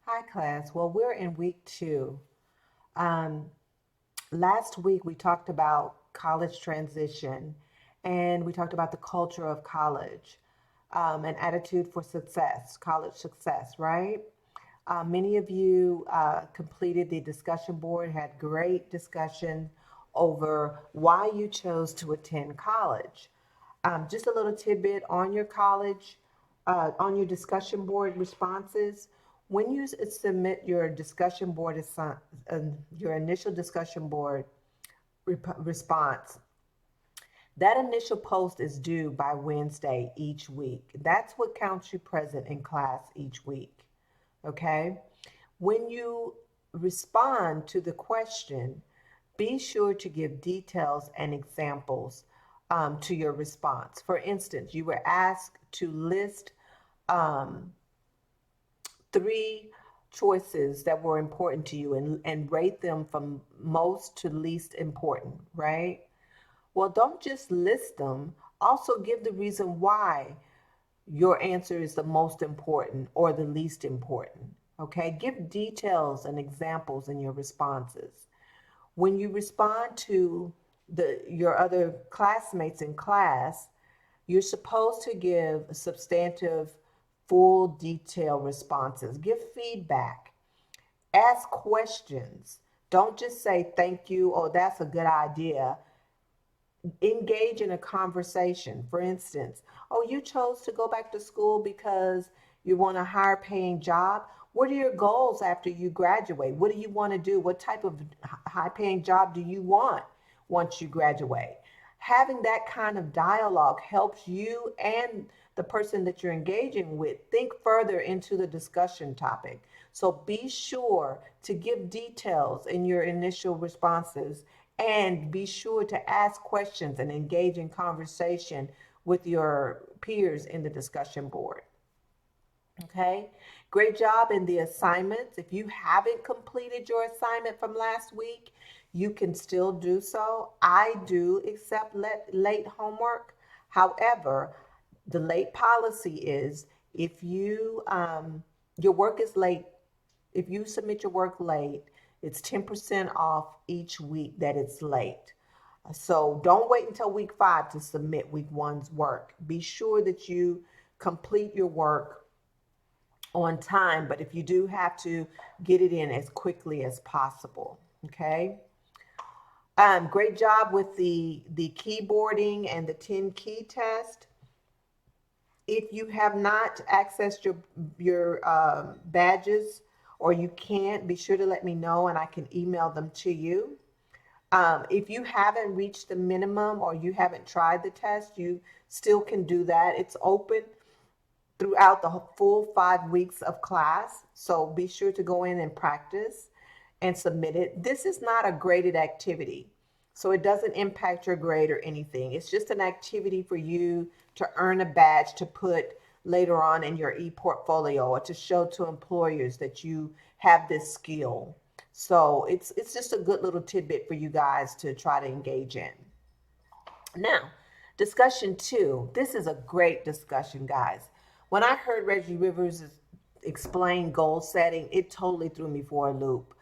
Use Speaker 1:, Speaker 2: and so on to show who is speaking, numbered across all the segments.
Speaker 1: Hi, class. Well, we're in week 2. Um, Last week we talked about college transition and we talked about the culture of college, and attitude for success, college success, right? Many of you completed the discussion board, had great discussion over why you chose to attend college. Just a little tidbit on your college, on your discussion board responses. When you submit your discussion board, your initial discussion board response, that initial post is due by Wednesday each week. That's what counts you present in class each week. Okay? When you respond to the question, be sure to give details and examples to your response. For instance, you were asked to list um, 3 choices that were important to you and rate them from most to least important, right? Well, don't just list them, also give the reason why your answer is the most important or the least important. Okay, give details and examples in your responses. When you respond to your other classmates in class, you're supposed to give substantive, full, detailed responses. Give feedback. Ask questions. Don't just say thank you or that's a good idea. Engage in a conversation. For instance, oh, you chose to go back to school because you want a higher paying job. What are your goals after you graduate? What do you want to do? What type of high paying job do you want once you graduate? Having that kind of dialogue helps you and the person that you're engaging with think further into the discussion topic. So be sure to give details in your initial responses and be sure to ask questions and engage in conversation with your peers in the discussion board. Okay, great job in the assignments. If you haven't completed your assignment from last week, you can still do so. I do accept late homework. However, the late policy is if your work is late, if you submit your work late, it's 10% off each week that it's late. So don't wait until week 5 to submit week 1's work. Be sure that you complete your work on time, but if you do have to, get it in as quickly as possible. Okay. Great job with the keyboarding and the 10 key test. If you have not accessed your badges or you can't, be sure to let me know and I can email them to you. If you haven't reached the minimum or you haven't tried the test, you still can do that. It's open throughout the full 5 weeks of class. So be sure to go in and practice and submit it. This is not a graded activity, so it doesn't impact your grade or anything. It's just an activity for you to earn a badge to put later on in your e-portfolio or to show to employers that you have this skill. So it's just a good little tidbit for you guys to try to engage in. Now, discussion 2. This is a great discussion, guys. When I heard Reggie Rivers explain goal setting, it totally threw me for a loop.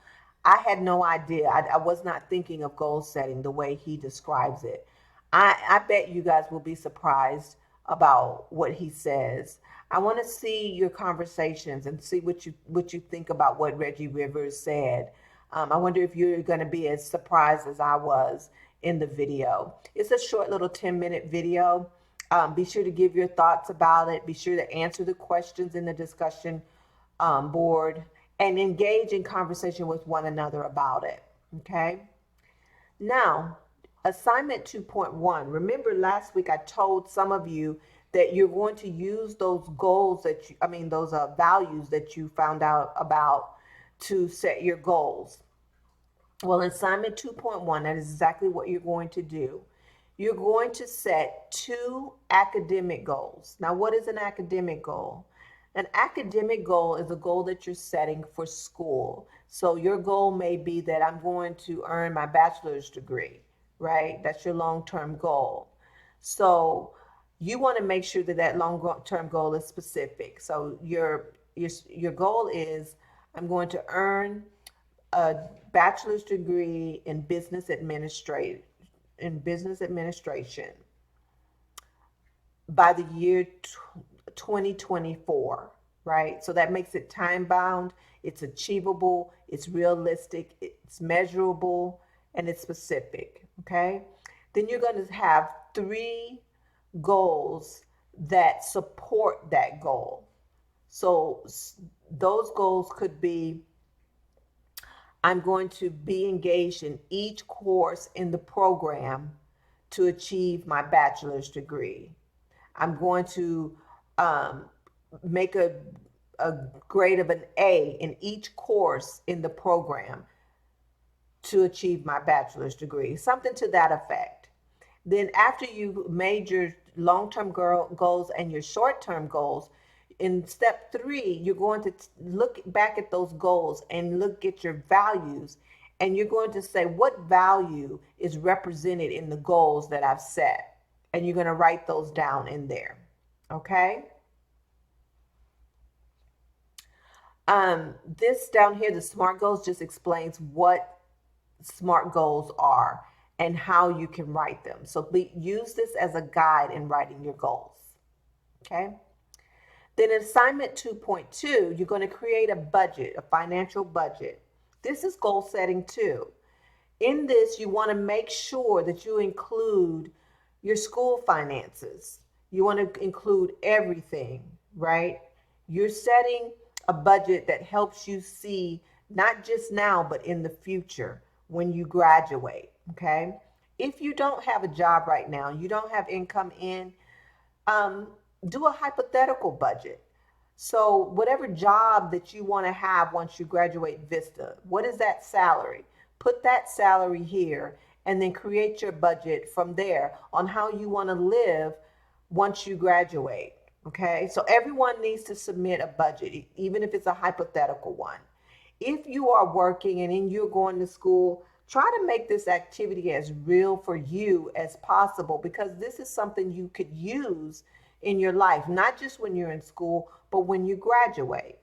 Speaker 1: I had no idea. I was not thinking of goal setting the way he describes it. I bet you guys will be surprised about what he says. I want to see your conversations and see what you think about what Reggie Rivers said. I wonder if you're going to be as surprised as I was in the video. It's a short little 10-minute video. Be sure to give your thoughts about it. Be sure to answer the questions in the discussion board and engage in conversation with one another about it. Okay. Now, assignment 2.1. Remember last week I told some of you that you're going to use those goals those values that you found out about to set your goals. Well, in assignment 2.1, that is exactly what you're going to do. You're going to set 2 academic goals. Now, what is an academic goal? An academic goal is a goal that you're setting for school. So your goal may be that I'm going to earn my bachelor's degree, right? That's your long-term goal. So you want to make sure that long-term goal is specific. So your goal is I'm going to earn a bachelor's degree in business administration by the year 2024, right? So that makes it time bound, it's achievable, it's realistic, it's measurable, and it's specific, okay? Then you're going to have three goals that support that goal. So those goals could be, I'm going to be engaged in each course in the program to achieve my bachelor's degree. I'm going to um, make a grade of an A in each course in the program to achieve my bachelor's degree, something to that effect. Then, after you made your long term goals and your short term goals, in step three, you're going to look back at those goals and look at your values. And you're going to say, what value is represented in the goals that I've set? And you're going to write those down in there. Okay? This down here, the SMART goals, just explains what SMART goals are and how you can write them. So use this as a guide in writing your goals. Okay? Then in assignment 2.2, you're going to create a budget, a financial budget. This is goal setting too. In this, you want to make sure that you include your school finances. You want to include everything, right? You're setting a budget that helps you see not just now, but in the future when you graduate, okay? If you don't have a job right now, you don't have income in, um, do a hypothetical budget. So, whatever job that you want to have once you graduate Vista, what is that salary? Put that salary here and then create your budget from there on how you want to live once you graduate. Okay, so everyone needs to submit a budget, even if it's a hypothetical one. If you are working and then you're going to school, try to make this activity as real for you as possible, because this is something you could use in your life, not just when you're in school, but when you graduate.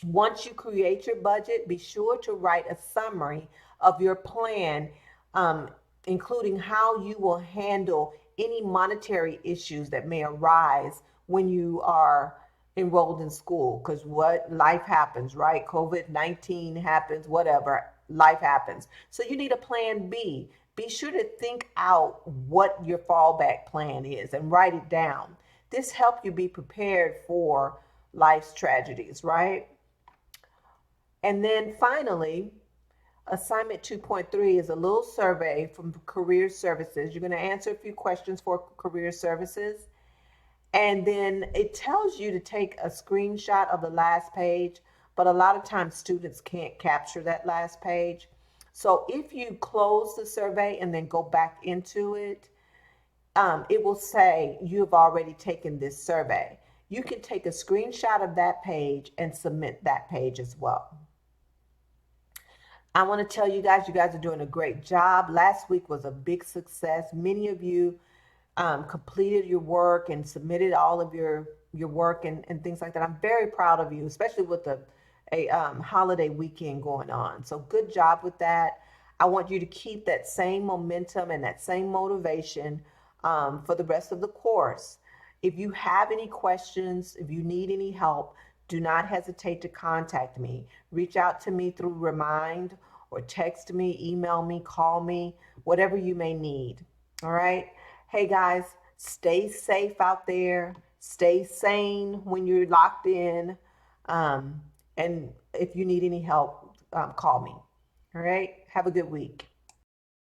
Speaker 1: Once you create your budget, be sure to write a summary of your plan, um, including how you will handle any monetary issues that may arise when you are enrolled in school. Because what life happens, right? COVID-19 happens, whatever, life happens. So you need a plan B. Be sure to think out what your fallback plan is and write it down. This helps you be prepared for life's tragedies, right? And then finally, assignment 2.3 is a little survey from Career Services. You're going to answer a few questions for Career Services. And then it tells you to take a screenshot of the last page, but a lot of times students can't capture that last page. So if you close the survey and then go back into it, it will say you've already taken this survey. You can take a screenshot of that page and submit that page as well. I want to tell you guys are doing a great job. Last week was a big success. Many of you completed your work and submitted all of your work and things like that. I'm very proud of you, especially with a holiday weekend going on. So good job with that. I want you to keep that same momentum and that same motivation for the rest of the course. If you have any questions, if you need any help, do not hesitate to contact me. Reach out to me through Remind or text me, email me, call me, whatever you may need. All right. Hey guys, stay safe out there. Stay sane when you're locked in. And if you need any help, call me. All right. Have a good week.